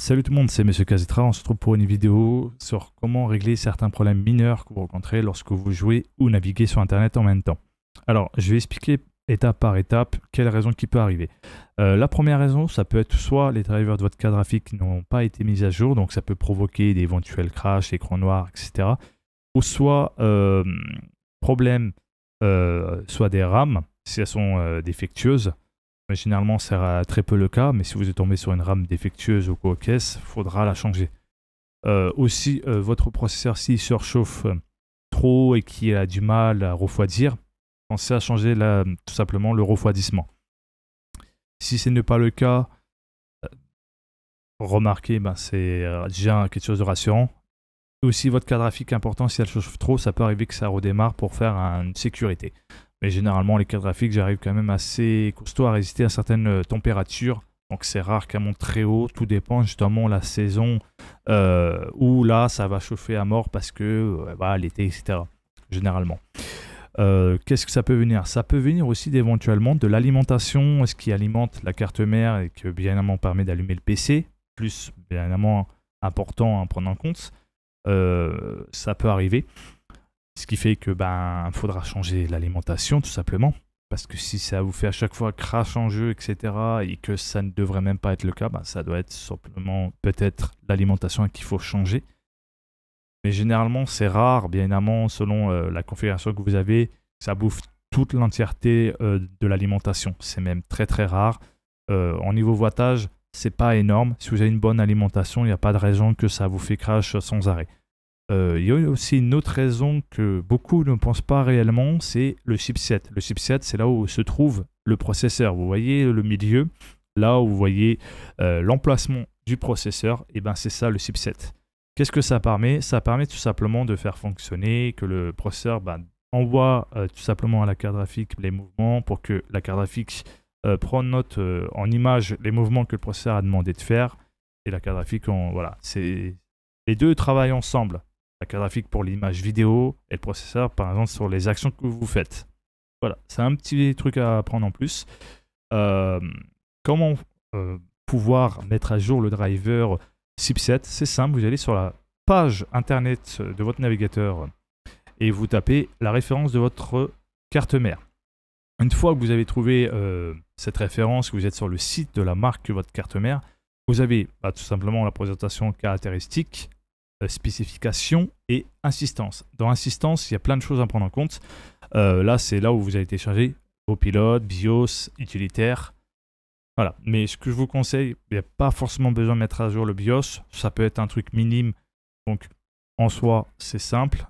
Salut tout le monde, c'est Monsieur Kazetra. On se retrouve pour une vidéo sur comment régler certains problèmes mineurs que vous rencontrez lorsque vous jouez ou naviguez sur Internet en même temps. Alors, je vais expliquer étape par étape quelles raisons qui peut arriver. La première raison, ça peut être soit les drivers de votre carte graphique n'ont pas été mis à jour, donc ça peut provoquer des éventuels crashs, écran noir, etc. Ou soit problème, soit des RAM, si elles sont défectueuses. Mais généralement, c'est très peu le cas, mais si vous êtes tombé sur une RAM défectueuse ou quoi caisse, il faudra la changer. Aussi, votre processeur, s'il surchauffe trop et qu'il a du mal à refroidir, pensez à changer tout simplement le refroidissement. Si ce n'est pas le cas, remarquez, c'est déjà quelque chose de rassurant. Aussi, votre carte graphique important, si elle chauffe trop, ça peut arriver que ça redémarre pour faire une sécurité. Mais généralement, les cartes graphiques, j'arrive quand même assez costaud à résister à certaines températures. Donc c'est rare qu'elles montent très haut. Tout dépend justement de la saison où là, ça va chauffer à mort parce que l'été, etc. Généralement. Qu'est-ce que ça peut venir? Ça peut venir aussi éventuellement de l'alimentation, ce qui alimente la carte mère et qui bien évidemment permet d'allumer le PC. Plus bien évidemment important à prendre en compte. Ça peut arriver. Ce qui fait que faudra changer l'alimentation tout simplement. Parce que si ça vous fait à chaque fois crash en jeu, etc. et que ça ne devrait même pas être le cas, ça doit être simplement peut-être l'alimentation qu'il faut changer. Mais généralement c'est rare, bien évidemment, selon la configuration que vous avez, ça bouffe toute l'entièreté de l'alimentation. C'est même très très rare. En niveau wattage, c'est pas énorme. Si vous avez une bonne alimentation, il n'y a pas de raison que ça vous fait crash sans arrêt. Il y a aussi une autre raison que beaucoup ne pensent pas réellement, c'est le chipset. Le chipset, c'est là où se trouve le processeur. Vous voyez le milieu, là où vous voyez l'emplacement du processeur, et c'est ça le chipset. Qu'est-ce que ça permet? Ça permet tout simplement de faire fonctionner, que le processeur envoie tout simplement à la carte graphique les mouvements pour que la carte graphique prenne note en image les mouvements que le processeur a demandé de faire. Et la carte graphique, les deux travaillent ensemble. La carte graphique pour l'image vidéo et le processeur, par exemple, sur les actions que vous faites. Voilà, c'est un petit truc à apprendre en plus. Comment pouvoir mettre à jour le driver chipset? C'est simple, vous allez sur la page internet de votre navigateur et vous tapez la référence de votre carte mère. Une fois que vous avez trouvé cette référence, que vous êtes sur le site de la marque de votre carte mère, vous avez tout simplement la présentation caractéristique, spécification et insistance. Dans insistance, il y a plein de choses à prendre en compte. Là, c'est là où vous allez télécharger vos pilotes, BIOS, utilitaires. Voilà. Mais ce que je vous conseille, il n'y a pas forcément besoin de mettre à jour le BIOS. Ça peut être un truc minime. Donc, en soi, c'est simple.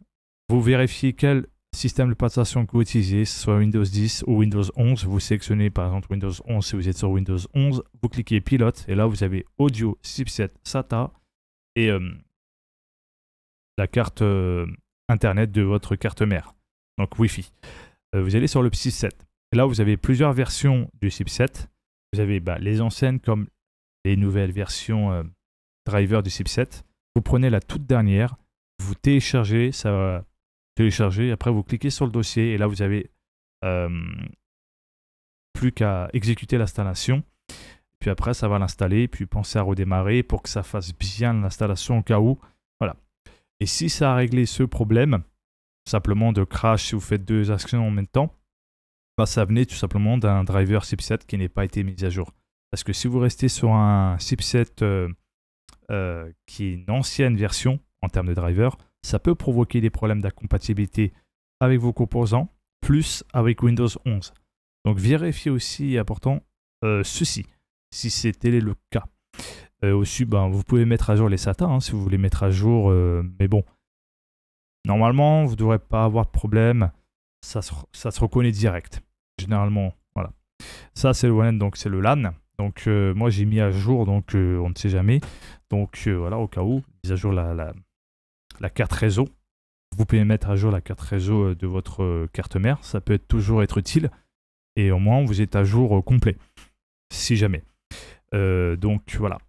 Vous vérifiez quel système de passation que vous utilisez, soit Windows 10 ou Windows 11. Vous sélectionnez par exemple Windows 11 si vous êtes sur Windows 11. Vous cliquez pilote et là, vous avez audio, chipset, SATA et la carte internet de votre carte mère, donc Wi-Fi. Vous allez sur le chipset. Et là, vous avez plusieurs versions du chipset. Vous avez les anciennes comme les nouvelles versions driver du chipset. Vous prenez la toute dernière, vous téléchargez, ça va télécharger. Après, vous cliquez sur le dossier et là, vous avez plus qu'à exécuter l'installation. Puis après, ça va l'installer. Puis pensez à redémarrer pour que ça fasse bien l'installation au cas où. Voilà. Et si ça a réglé ce problème, simplement de crash si vous faites deux actions en même temps, ça venait tout simplement d'un driver chipset qui n'a pas été mis à jour. Parce que si vous restez sur un chipset qui est une ancienne version en termes de driver, ça peut provoquer des problèmes d'incompatibilité avec vos composants, plus avec Windows 11. Donc vérifiez aussi, important, ceci, si c'était le cas. Aussi, vous pouvez mettre à jour les SATA si vous voulez mettre à jour, mais bon, normalement, vous ne devrez pas avoir de problème, ça se reconnaît direct, généralement, voilà. Ça, c'est le WAN, donc c'est le LAN, donc moi j'ai mis à jour, donc on ne sait jamais, donc voilà, au cas où, mise à jour la carte réseau, vous pouvez mettre à jour la carte réseau de votre carte mère, ça peut toujours être utile, et au moins vous êtes à jour complet, si jamais. Donc voilà.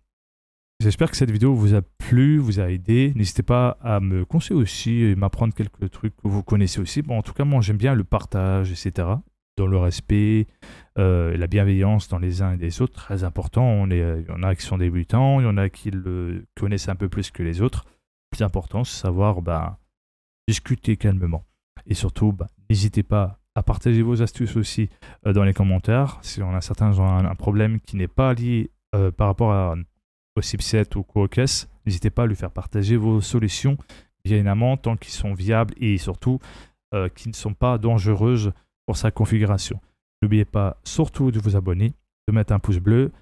J'espère que cette vidéo vous a plu, vous a aidé. N'hésitez pas à me conseiller aussi et m'apprendre quelques trucs que vous connaissez aussi. Bon, en tout cas, moi, j'aime bien le partage, etc. dans le respect, la bienveillance dans les uns et les autres, très important. Il y en a qui sont débutants, il y en a qui le connaissent un peu plus que les autres. Le plus important, c'est savoir discuter calmement. Et surtout, n'hésitez pas à partager vos astuces aussi dans les commentaires. Si on a certains ont un problème qui n'est pas lié par rapport au chipset ou aux caisses, n'hésitez pas à lui faire partager vos solutions, bien évidemment, tant qu'ils sont viables et surtout qui ne sont pas dangereuses pour sa configuration. N'oubliez pas surtout de vous abonner, de mettre un pouce bleu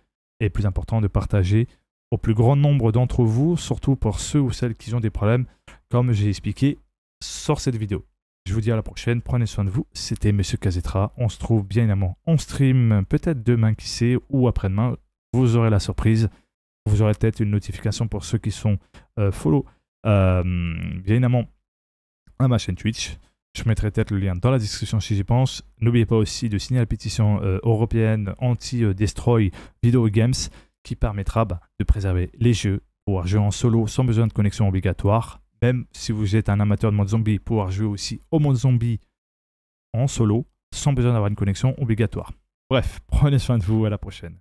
et plus important de partager au plus grand nombre d'entre vous, surtout pour ceux ou celles qui ont des problèmes, comme j'ai expliqué sur cette vidéo. Je vous dis à la prochaine, prenez soin de vous, c'était Monsieur Kazetra, on se trouve bien évidemment en stream, peut-être demain qui sait, ou après-demain, vous aurez la surprise, vous aurez peut-être une notification pour ceux qui sont follow, bien évidemment, à ma chaîne Twitch. Je mettrai peut-être le lien dans la description si j'y pense. N'oubliez pas aussi de signer la pétition européenne anti-destroy Video Games qui permettra de préserver les jeux, pouvoir jouer en solo sans besoin de connexion obligatoire. Même si vous êtes un amateur de mode zombie, pouvoir jouer aussi au mode zombie en solo sans besoin d'avoir une connexion obligatoire. Bref, prenez soin de vous, à la prochaine.